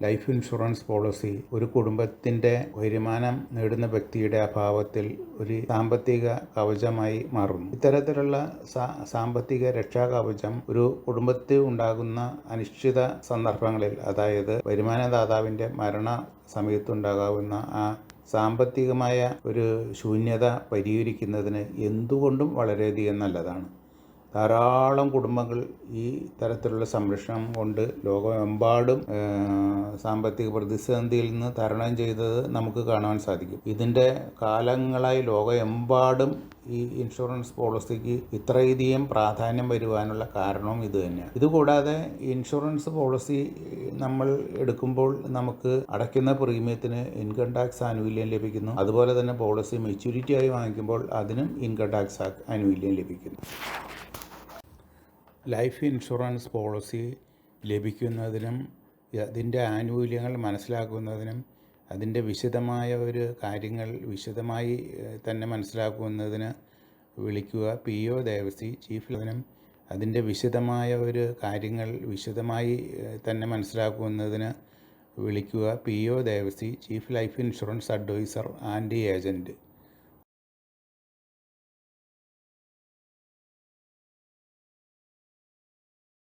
Life insurance policy ഒരു കുടുംബത്തിൻ്റെ വരുമാനം നേടുന്ന വ്യക്തിയുടെ അഭാവത്തിൽ ഒരു സാമ്പത്തിക കവചമായി മാറുന്നു. ഇത്തരത്തിലുള്ള സാമ്പത്തിക രക്ഷാ കവചം ഒരു കുടുംബത്തിൽ ഉണ്ടാകുന്ന അനിശ്ചിത സന്ദർഭങ്ങളിൽ, അതായത് വരുമാനദാതാവിൻ്റെ മരണ സമയത്തുണ്ടാകാവുന്ന ആ സാമ്പത്തികമായ ഒരു ശൂന്യത പരിഹരിക്കുന്നതിന് എന്തുകൊണ്ടും വളരെയധികം നല്ലതാണ്. ധാരാളം കുടുംബങ്ങൾ ഈ തരത്തിലുള്ള സംരക്ഷണം കൊണ്ട് ലോകമെമ്പാടും സാമ്പത്തിക പ്രതിസന്ധിയിൽ നിന്ന് തരണം ചെയ്തത് നമുക്ക് കാണാൻ സാധിക്കും. ഇതിൻ്റെ കാലങ്ങളായി ലോകമെമ്പാടും ഈ ഇൻഷുറൻസ് പോളിസിക്ക് ഇത്രയധികം പ്രാധാന്യം വരുവാനുള്ള കാരണവും ഇത് തന്നെയാണ്. ഇതുകൂടാതെ ഇൻഷുറൻസ് പോളിസി നമ്മൾ എടുക്കുമ്പോൾ നമുക്ക് അടയ്ക്കുന്ന പ്രീമിയത്തിന് ഇൻകം ടാക്സ് ആനുകൂല്യം ലഭിക്കുന്നു. അതുപോലെ തന്നെ പോളിസി മെച്യൂരിറ്റി ആയി വാങ്ങിക്കുമ്പോൾ അതിനും ഇൻകം ടാക്സ് ആനുകൂല്യം ലഭിക്കുന്നു. ലൈഫ് ഇൻഷുറൻസ് പോളിസി ലഭിക്കുന്നതിനും അതിൻ്റെ ആനുകൂല്യങ്ങൾ മനസ്സിലാക്കുന്നതിനും അതിൻ്റെ വിശദമായ കാര്യങ്ങൾ വിശദമായി തന്നെ മനസ്സിലാക്കുന്നതിന് വിളിക്കുക PO ദേവസി ചീഫ്. അതിൻ്റെ വിശദമായ കാര്യങ്ങൾ വിശദമായി തന്നെ മനസ്സിലാക്കുന്നതിന് വിളിക്കുക PO Devasi chief life insurance advisor and agent.